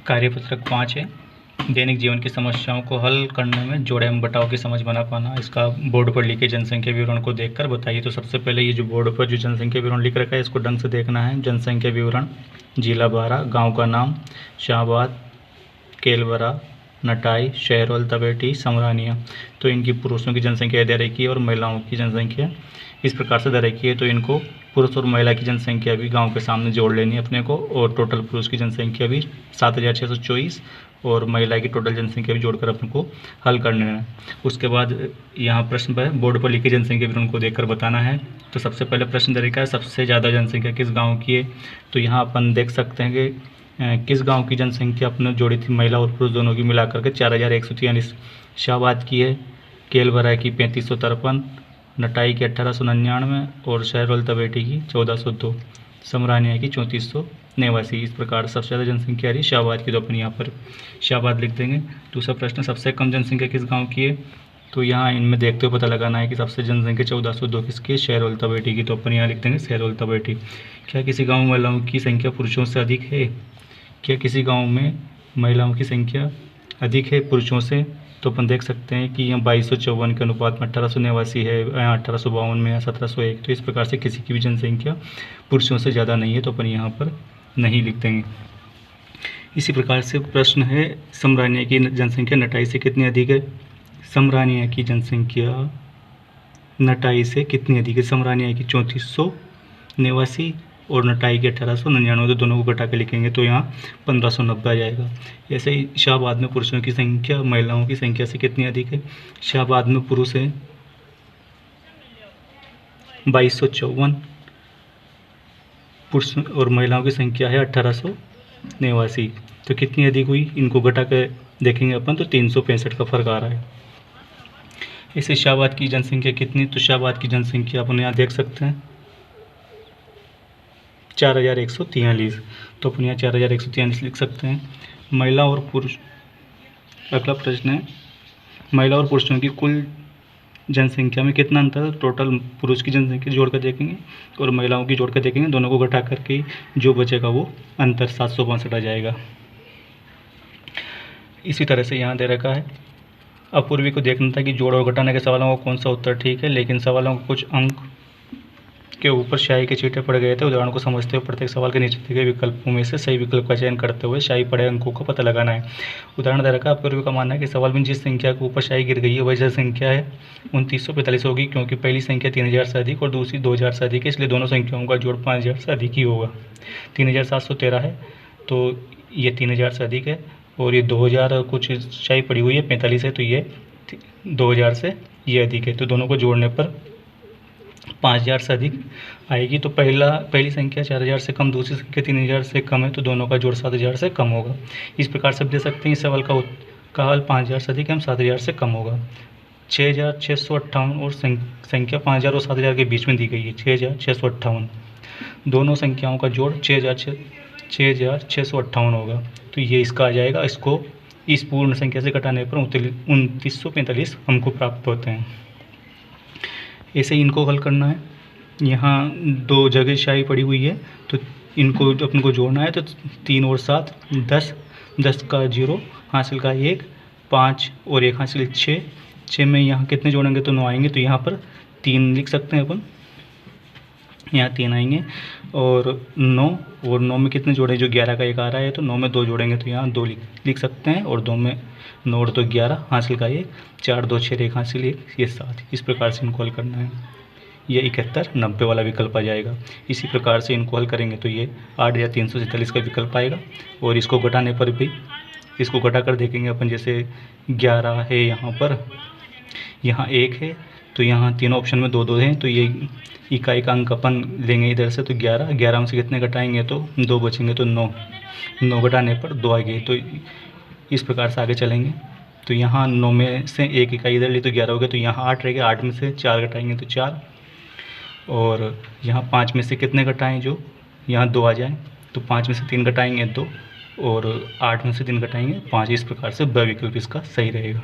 कार्यपत्रक 5 है। दैनिक जीवन की समस्याओं को हल करने में जोड़ एवं घटाव की समझ बना पाना। इसका बोर्ड पर लिखे जनसंख्या विवरण को देखकर बताइए। तो सबसे पहले ये जो बोर्ड पर जो जनसंख्या विवरण लिख रखा है इसको ढंग से देखना है। जनसंख्या विवरण, जिला बारा, गांव का नाम शाहबाद, केलवरा, नटाई, शहरोल, तबेटी, समरानिया। तो इनकी पुरुषों की जनसंख्या दे रखी है और महिलाओं की जनसंख्या इस प्रकार से दे रखी है। तो इनको पुरुष और महिला की जनसंख्या भी गांव के सामने जोड़ लेनी है अपने को, और टोटल पुरुष की जनसंख्या भी 7624 और महिला की टोटल जनसंख्या भी जोड़कर अपने को हल करना है। उसके बाद यहाँ प्रश्न पर बोर्ड पर लिखी जनसंख्या विवरण को देखकर बताना है। तो सबसे पहले प्रश्न दे रखा है सबसे ज़्यादा जनसंख्या किस गाँव की है। तो यहाँ अपन देख सकते हैं कि किस गांव की जनसंख्या अपने जोड़ी थी महिला और पुरुष दोनों की मिलाकर के 4143। शाहबाद की है, केलवरा की 3553, नटाई की 1899 और शहरोल तबेटी की 1402, समरानिया की 3489। इस प्रकार सबसे ज़्यादा जनसंख्या आ रही शाहबाद की। तो अपन यहाँ पर शाहबाद लिख देंगे। दूसरा प्रश्न सबसे कम जनसंख्या किस गाँव की है। तो यहाँ इनमें देखते हुए पता लगाना है कि सबसे जनसंख्या 1402 किसकी, शहरोल तबेटी की। तो अपन यहाँ लिख देंगे शहरोल तबेटी। क्या किसी गाँव में महिलाओं की संख्या पुरुषों से अधिक है। क्या किसी गांव में महिलाओं की संख्या अधिक है पुरुषों से। तो अपन देख सकते हैं कि यहाँ 2254 के अनुपात में 1889 है, 1852 में, 1701। तो इस प्रकार से किसी की भी जनसंख्या पुरुषों से ज़्यादा नहीं है। तो अपन यहाँ पर नहीं लिख देंगे। इसी प्रकार से प्रश्न है समरानिया की जनसंख्या नटाई से कितनी अधिक है। समरानिया की जनसंख्या नटाई से कितनी अधिक है। समरानिया की 3489 और नटाई के 1899। तो दोनों को घटा के लिखेंगे तो यहाँ 1590 आ जाएगा। ऐसे ही शाहबाद में पुरुषों की संख्या महिलाओं की संख्या से कितनी अधिक है। शाहबाद में पुरुष है 2254, पुरुष और महिलाओं की संख्या है 1889। तो कितनी अधिक हुई, इनको घटा के देखेंगे अपन तो 365 का फर्क आ रहा है। ऐसे शाहबाद की जनसंख्या कितनी। तो शाहबाद की जनसंख्या अपन यहाँ देख सकते हैं 4143। तो अपन यहाँ 4143 लिख सकते हैं। महिला और पुरुष, अगला प्रश्न है महिला और पुरुषों की कुल जनसंख्या में कितना अंतर है। टोटल पुरुष की जनसंख्या जोड़ कर देखेंगे और महिलाओं की जोड़ कर देखेंगे। दोनों को घटा करके जो बचेगा वो अंतर 762 आ जाएगा। इसी तरह से यहाँ दे रखा है अपूर्वी को देखना था कि जोड़ और घटाने के सवालों का कौन सा उत्तर ठीक है, लेकिन सवालों को कुछ अंक के ऊपर स्याही के छींटे पड़ गए थे। उदाहरण को समझते हुए प्रत्येक सवाल के नीचे दिए गए विकल्पों में से सही विकल्प का चयन करते हुए स्याही पड़े अंकों का पता लगाना है। उदाहरण दे रखा है अपूर्वी का मानना है कि सवाल में जिस संख्या के ऊपर स्याही गिर गई है वह संख्या है 2945 होगी, क्योंकि पहली संख्या 3000 से अधिक और दूसरी 2000 से अधिक है, इसलिए दोनों संख्याओं का जोड़ 5000 से अधिक ही होगा। 3713 है तो ये 3000 से अधिक है, और ये 2000 कुछ स्याही पड़ी हुई है 45 है तो ये 2000 से ये अधिक है। तो दोनों को जोड़ने पर 5000 से अधिक आएगी। तो पहली संख्या 4000 से कम, दूसरी संख्या 3000 से कम है, तो दोनों का जोड़ 7000 से कम होगा। इस प्रकार से आप दे सकते हैं इस सवाल का हल 5000 से अधिक है, 7000 से कम होगा। 6658 और संख्या 5000 और 7000 के बीच में दी गई है 6658। दोनों संख्याओं का जोड़ 6658 होगा। तो ये इसका आ जाएगा। इसको इस पूर्ण संख्या से घटाने पर 2945 हमको प्राप्त होते हैं। ऐसे ही इनको हल करना है। यहाँ दो जगह स्याही पड़ी हुई है तो इनको अपन को जोड़ना है। तो 3 और 7 10, 10 का 0 हासिल का 1, 5 और 1 हासिल 6। 6 में यहाँ कितने जोड़ेंगे तो 9 आएंगे, तो यहाँ पर 3 लिख सकते हैं अपन। यहाँ 3 आएंगे और 9, और 9 में कितने जोड़े, जो 11 का 1 आ रहा है तो 9 में 2 जोड़ेंगे तो यहाँ 2 लिख सकते हैं, और 2 में 9 और 2 11 हासिल का 1, 4 2 6 1 हासिल 1, ये 7। इस प्रकार से इनको हल करना है। ये 71 90 वाला विकल्प आ जाएगा। इसी प्रकार से इनको हल करेंगे तो ये 8347 का विकल्प आएगा। और इसको घटाने पर भी इसको घटा कर देखेंगे अपन, जैसे 11 है यहाँ पर, यहाँ 1 है, तो यहाँ तीनों ऑप्शन में 2 2 हैं, तो ये इकाई का अंक अपन लेंगे इधर से। तो 11 में से कितने घटाएंगे तो 2 बचेंगे, तो 9 घटाने पर 2 आ गए। तो इस प्रकार से आगे चलेंगे। तो यहाँ 9 में से 1 इकाई इधर ली तो 11 हो गया, तो यहाँ 8 रहेगा। 8 में से 4 घटाएंगे तो 4, और यहाँ 5 में से कितने घटाएं, जो यहाँ 2 आ जाए, तो 5 में से 3 घटाएंगे 2, और 8 में से 3 घटाएंगे 5। इस प्रकार से ब विकल्प इसका सही रहेगा।